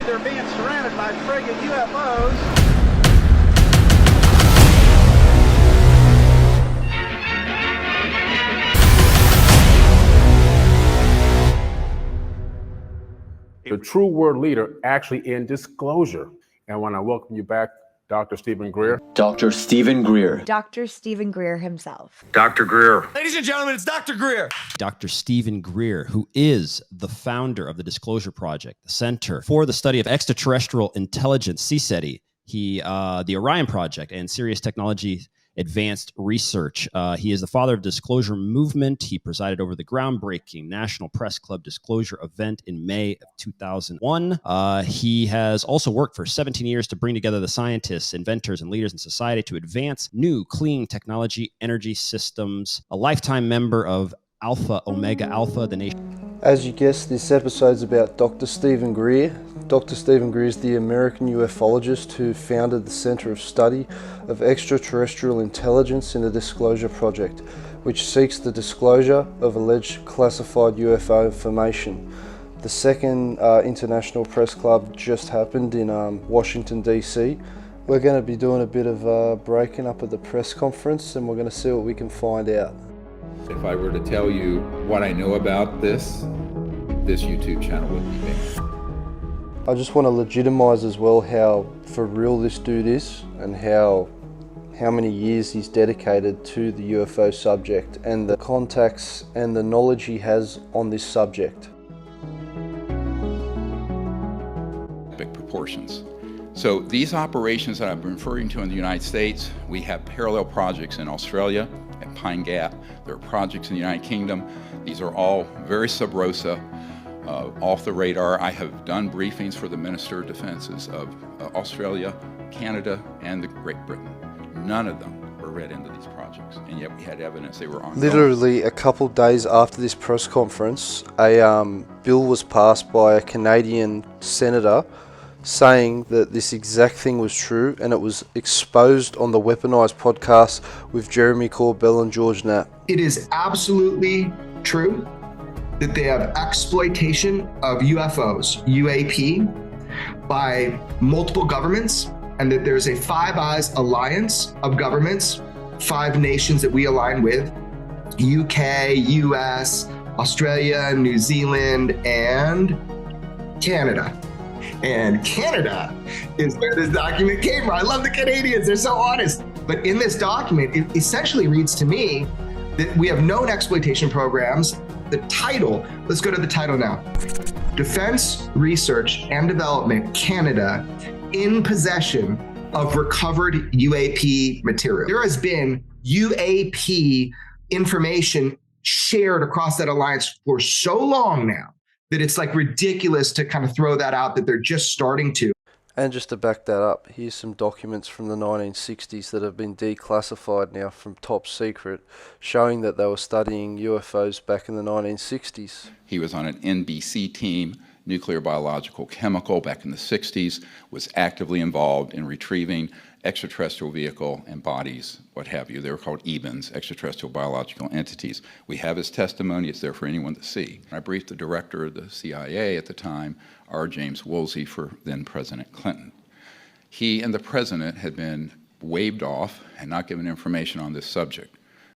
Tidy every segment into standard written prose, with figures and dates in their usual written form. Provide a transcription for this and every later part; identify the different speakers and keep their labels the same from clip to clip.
Speaker 1: They're being surrounded by friggin' UFOs.
Speaker 2: The true world leader actually in disclosure. And I want to welcome you back, Dr. Steven Greer.
Speaker 3: Dr. Steven Greer.
Speaker 4: Dr. Steven Greer himself.
Speaker 5: Dr. Greer.
Speaker 6: Ladies and gentlemen, it's Dr. Greer.
Speaker 7: Dr. Steven Greer, who is the founder of the Disclosure Project, the Center for the Study of Extraterrestrial Intelligence, CSETI, the Orion Project, and Serious Technology Advanced Research. He is the father of Disclosure Movement. He presided over the groundbreaking National Press Club Disclosure event in May of 2001. He has also worked for 17 years to bring together the scientists, inventors, and leaders in society to advance new clean technology energy systems. A lifetime member of Alpha Omega Alpha, the nation.
Speaker 8: As you guessed, this episode's about Dr. Steven Greer. Dr. Steven Greer is the American ufologist who founded the Center of Study of Extraterrestrial Intelligence in the Disclosure Project, which seeks the disclosure of alleged classified UFO information. The second International Press Club just happened in Washington, D.C. We're going to be doing a bit of breaking up at the press conference, and we're going to see what we can find out.
Speaker 5: If I were to tell you what I know about this YouTube channel would be big.
Speaker 8: I just want to legitimize as well how for real this dude is and how many years he's dedicated to the UFO subject and the contacts and the knowledge he has on this subject.
Speaker 5: Big proportions. So these operations that I'm referring to in the United States, we have parallel projects in Australia at Pine Gap. There are projects in the United Kingdom. These are all very sub rosa, off the radar. I have done briefings for the Minister of Defenses of Australia, Canada, and the Great Britain. None of them were read into these projects, and yet we had evidence they were ongoing.
Speaker 8: Literally a couple days after this press conference, a bill was passed by a Canadian senator saying that this exact thing was true, and it was exposed on the Weaponized podcast with Jeremy Corbell and George Knapp.
Speaker 9: It is absolutely true that they have exploitation of UFOs, UAP, by multiple governments, and that there's a Five Eyes alliance of governments, 5 nations that we align with, UK, US, Australia, New Zealand, and Canada. And Canada is where this document came from. I love the Canadians, they're so honest. But in this document, it essentially reads to me that we have known exploitation programs. The title, let's go to the title now. Defense Research and Development Canada in possession of recovered UAP material. There has been UAP information shared across that alliance for so long now that it's like ridiculous to kind of throw that out that they're just starting to.
Speaker 8: And just to back that up, here's some documents from the 1960s that have been declassified now from top secret, showing that they were studying UFOs back in the 1960s.
Speaker 5: He was on an NBC team, nuclear, biological, chemical, back in the 60s, was actively involved in retrieving extraterrestrial vehicle and bodies, what have you. They were called EBINs, extraterrestrial biological entities. We have his testimony. It's there for anyone to see. I briefed the director of the CIA at the time, R. James Woolsey, for then President Clinton. He and the president had been waved off and not given information on this subject.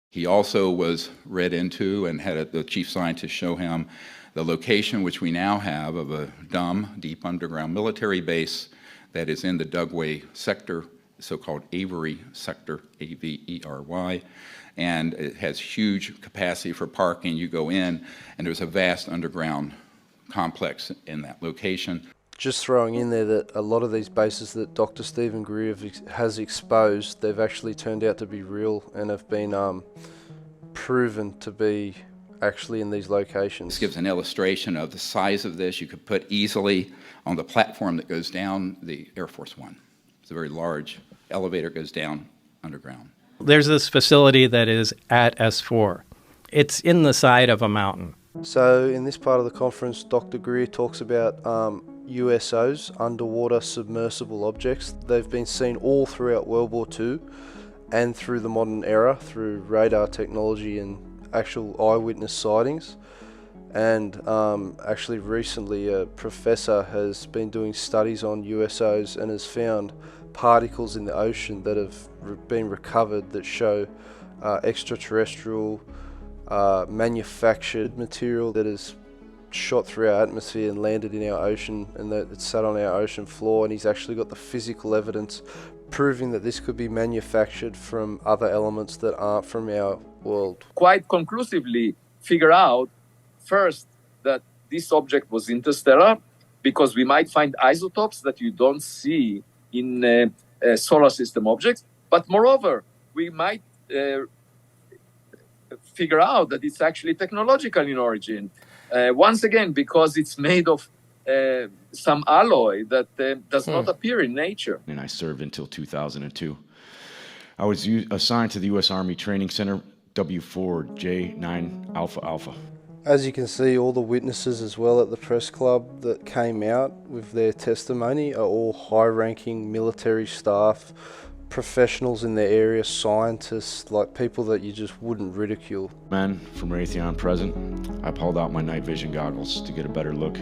Speaker 5: He also was read into and had the chief scientist show him the location, which we now have, of a dumb, deep underground military base that is in the Dugway sector, so-called Avery sector, A-V-E-R-Y, and it has huge capacity for parking. You go in, and there's a vast underground complex in that location.
Speaker 8: Just throwing in there that a lot of these bases that Dr. Steven Greer has exposed, they've actually turned out to be real and have been proven to be actually in these locations.
Speaker 5: This gives an illustration of the size of this. You could put easily on the platform that goes down the Air Force One. It's a very large elevator, goes down underground.
Speaker 10: There's this facility that is at S4. It's in the side of a mountain.
Speaker 8: So in this part of the conference, Dr. Greer talks about USOs, underwater submersible objects. They've been seen all throughout World War II and through the modern era, through radar technology and actual eyewitness sightings. And actually recently a professor has been doing studies on USOs and has found particles in the ocean that have been recovered that show extraterrestrial manufactured material that is shot through our atmosphere and landed in our ocean, and that it's sat on our ocean floor, and he's actually got the physical evidence proving that this could be manufactured from other elements that aren't from our world.
Speaker 6: Quite conclusively figure out first that this object was interstellar, because we might find isotopes that you don't see in solar system objects, but moreover, we might figure out that it's actually technological in origin. Once again, because it's made of some alloy that does not appear in nature.
Speaker 11: And I served until 2002. I was assigned to the U.S. Army Training Center, W4J9 Alpha Alpha.
Speaker 8: As you can see, all the witnesses as well at the press club that came out with their testimony are all high-ranking military staff, professionals in their area, scientists, like people that you just wouldn't ridicule.
Speaker 11: Men from Raytheon present. I pulled out my night vision goggles to get a better look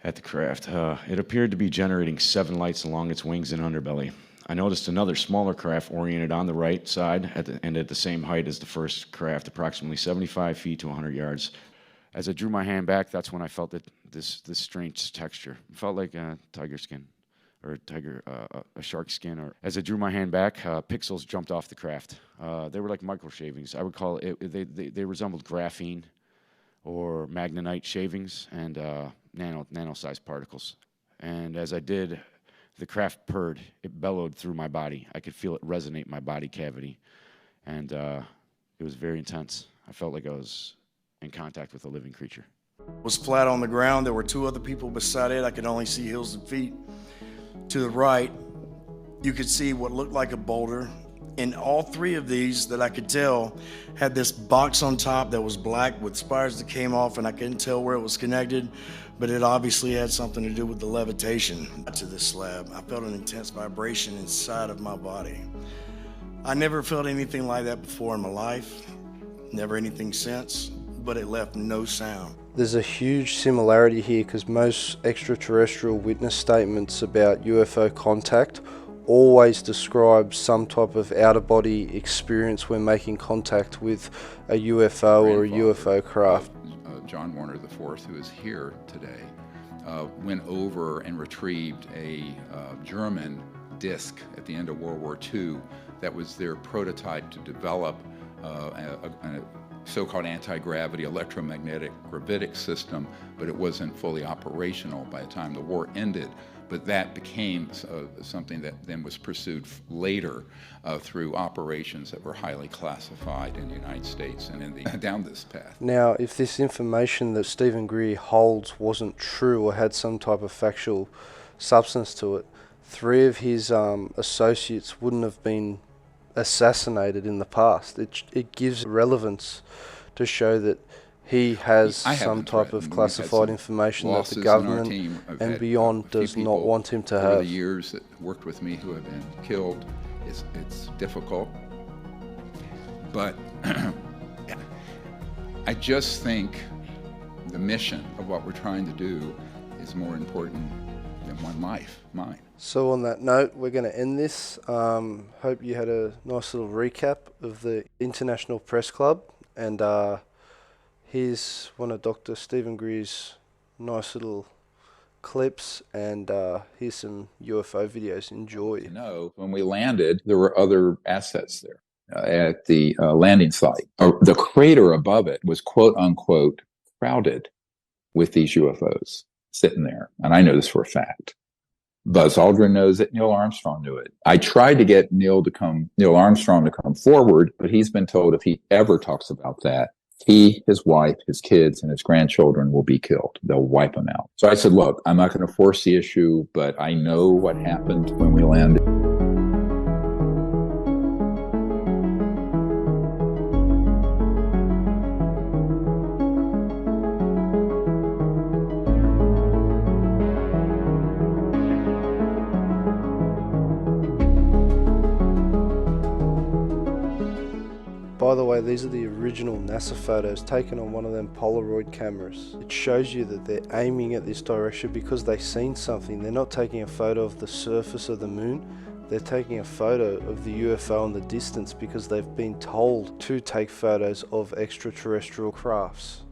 Speaker 11: at the craft. It appeared to be generating 7 lights along its wings and underbelly. I noticed another smaller craft oriented on the right side and at the same height as the first craft, approximately 75 feet to 100 yards. As I drew my hand back, that's when I felt that this strange texture. It felt like tiger skin, or a shark skin. Or as I drew my hand back, pixels jumped off the craft. They were like micro shavings. I would call it. They resembled graphene or magnetite shavings and nano-sized particles. And as I did, the craft purred. It bellowed through my body. I could feel it resonate my body cavity. And it was very intense. I felt like I was in contact with a living creature.
Speaker 12: It was flat on the ground. There were 2 other people beside it. I could only see heels and feet. To the right, you could see what looked like a boulder. And all 3 of these that I could tell had this box on top that was black with spires that came off, and I couldn't tell where it was connected, but it obviously had something to do with the levitation to this slab. I felt an intense vibration inside of my body. I never felt anything like that before in my life, never anything since, but it left no sound.
Speaker 8: There's a huge similarity here because most extraterrestrial witness statements about UFO contact always describe some type of out-of-body experience when making contact with a UFO or a UFO craft.
Speaker 5: John Warner IV, who is here today, went over and retrieved a German disc at the end of World War II that was their prototype to develop a so-called anti-gravity electromagnetic gravitic system, but it wasn't fully operational by the time the war ended. But that became something that then was pursued later through operations that were highly classified in the United States and down this path.
Speaker 8: Now, if this information that Steven Greer holds wasn't true or had some type of factual substance to it, 3 of his associates wouldn't have been assassinated in the past. It gives relevance to show that he has some type of classified information that the government and beyond does not want him to have.
Speaker 5: Over the years that worked with me who have been killed, it's difficult. But I just think the mission of what we're trying to do is more important than one life, mine.
Speaker 8: So on that note, we're going to end this. Hope you had a nice little recap of the International Press Club, and here's one of Dr. Steven Greer's nice little clips, and here's some UFO videos. Enjoy.
Speaker 5: No, when we landed, there were other assets there at the landing site. The crater above it was quote unquote crowded with these UFOs sitting there. And I know this for a fact. Buzz Aldrin knows it. Neil Armstrong knew it. I tried to get Neil Armstrong to come forward, but he's been told if he ever talks about that, he, his wife, his kids, and his grandchildren will be killed. They'll wipe them out. So I said, look, I'm not going to force the issue, but I know what happened when we landed.
Speaker 8: By the way, these are the original NASA photos taken on one of them Polaroid cameras. It shows you that they're aiming at this direction because they've seen something. They're not taking a photo of the surface of the moon. They're taking a photo of the UFO in the distance because they've been told to take photos of extraterrestrial crafts.